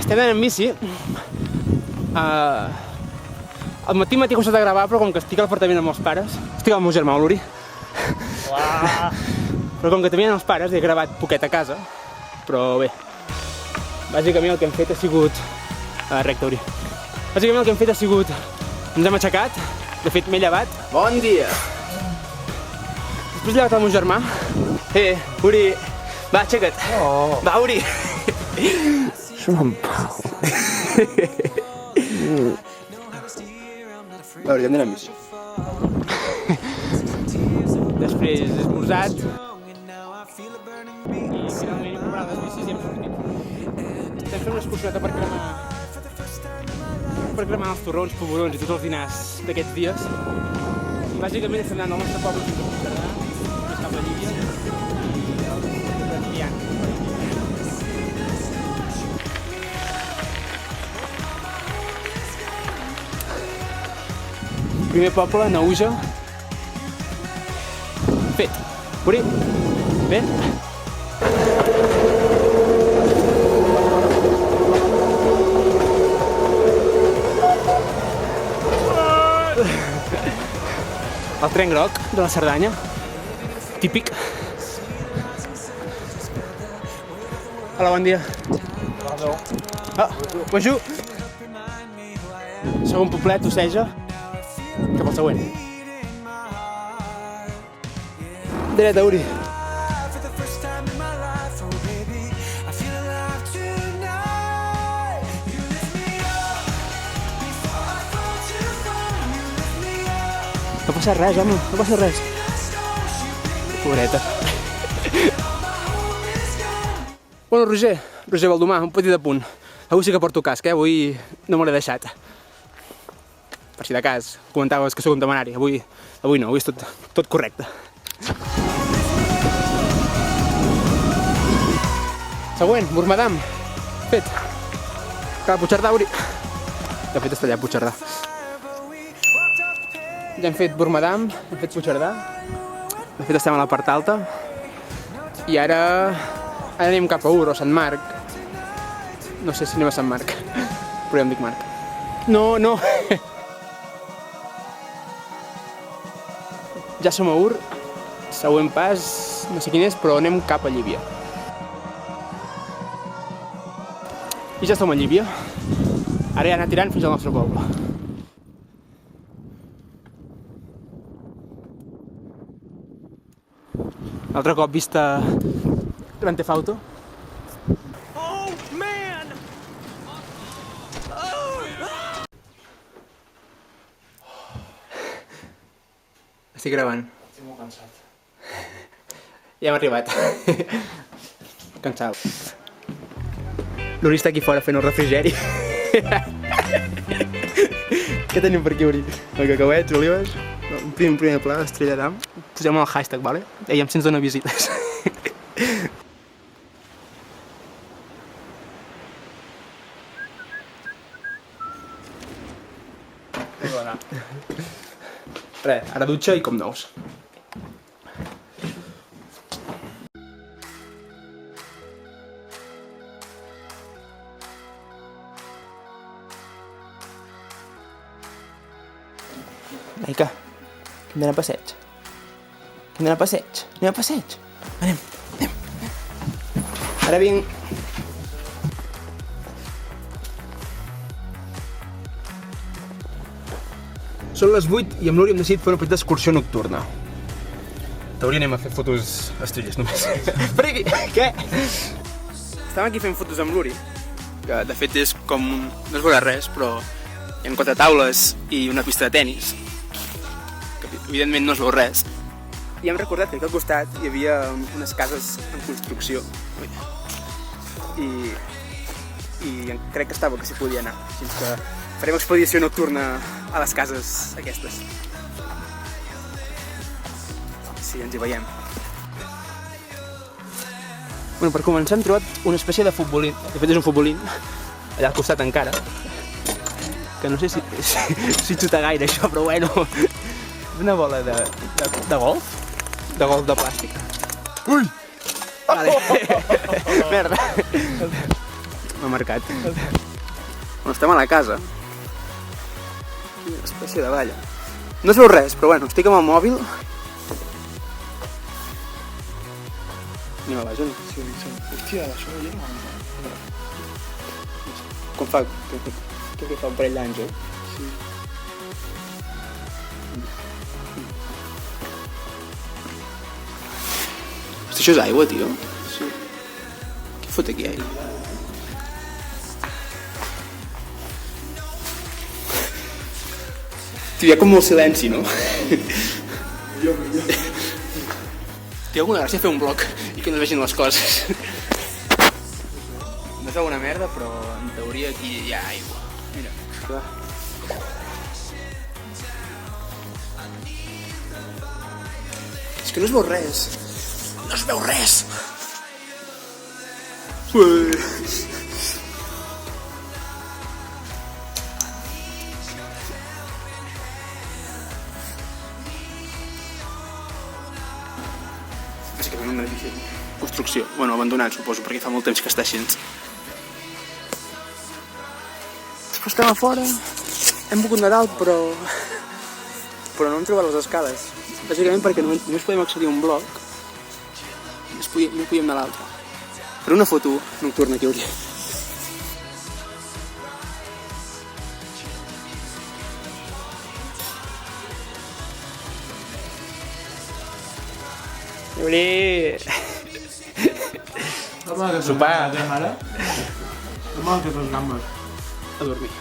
Estem anant en bici. Al matí m'ha costat de gravar, però com que estic a l'apartament amb els pares... Estic amb el meu germà, l'Uri. Però com que tenien els pares, he gravat poquet a casa. Però bé, bàsicament el que hem fet ha sigut... Recte, Uri. Bàsicament el que hem fet ha sigut... Ens hem aixecat, de fet m'he llevat. Bon dia! Després he llevat el meu germà. Uri, va, aixeca't. Va, Uri. Deixa'm en pau. A veure, hem d'anar amb bici. Després he esmorzat. I finalment he comprat les bicis i hem sortit. Estem fent una excursioneta per cremar els torrons, polvorons i tots els dinars d'aquests dies. I bàsicament estem anant al nostre poble fins a Puigcerdà, més cap a Llívia i Piant. Primer poble, Naüja. Fet. Uri, bé? El tren groc de la Cerdanya, típic. Hola, bon dia. Bonjour. Segon poblet, Oceja. Cap al següent. Dreta, Uri. No passa res, home, no passa res. Pobreta. Bueno, Roger Baldomà, un petit apunt. Avui sí que porto casc, avui no me l'he deixat. Per si de cas, comentaves que sóc un temerari. Avui no, avui és tot correcte. Següent, Bormadam. Fet. Cap a Puigcerdà, Uri. De fet, està allà a Puigcerdà. Ja hem fet Bormadam, hem fet Puigcerdà. De fet, estem a la part alta. I ara anem cap a Ur o Sant Marc. No sé si anem a Sant Marc, però ja em dic Marc. No! Ja som a Ur, següent pas, no sé quin és, però anem cap a Llívia. I ja som a Llívia. Ara ja anar tirant fins al nostre poble. Altre cop vista Grand Theft Auto. Oh, man! Estic gravant. Estic molt cansat. Ja hem arribat. Cansat. L'Uri està aquí fora fent el refrigeri. Què tenim per aquí, Uri? El cacauets, olives, un primer pla d'estrella d'am. Posem el hashtag, vale? Aviam si ens dona visites. Res, ara dutxa i com nous. Maica, hem d'anar a passeig. Anem a passeig. Anem. Ara vinc. Són les 8 i amb l'Uri hem decidit fer una petita excursió nocturna. T'hauria anem a fer fotos estrelles només. Per aquí, què? Estàvem aquí fent fotos amb l'Uri, que de fet és com... no es veurà res, però hi ha 4 taules i una pista de tennis. Que evidentment no es veu res. I hem recordat que aquí al costat hi havia unes cases en construcció. I crec que estava que s'hi podia anar. Així que farem expedició nocturna a les cases aquestes. Sí, ens hi veiem. Bueno, per començar hem trobat una espècie de futbolín. De fet és un futbolín, allà al costat encara. Que no sé si xuta gaire això, però bueno. És una bola de golf? De golf de plàstic. Ui! Vale. Merda. M'ha marcat. Bueno, estem a la casa. Una espècie de valla. No es veu res, però bueno, estic amb el mòbil. Anem a baix, o no? Sí, hòstia, això no hi era. Com fa? Que fa un parell d'anys, eh? Sí. Hosti, això és aigua, tio. Sí. Què fot aquí, aigua? Tio, hi ha com molt silenci, no? Té alguna gràcia fer un blog i que no es vegin les coses. No és alguna merda, però en teoria aquí hi ha aigua. Mira. Clar. És que no es veu res. No es veu res! Bàsicament un edifici de construcció. Bueno, abandonat, suposo, perquè fa molt temps que està així. Després estem a fora. Hem volgut anar dalt, però no hem trobat les escales. Bàsicament perquè només podem accedir a un bloc i no podíem anar a l'altre. Per una foto nocturna que hauria. Sopar. Demà que tes gambes. A dormir.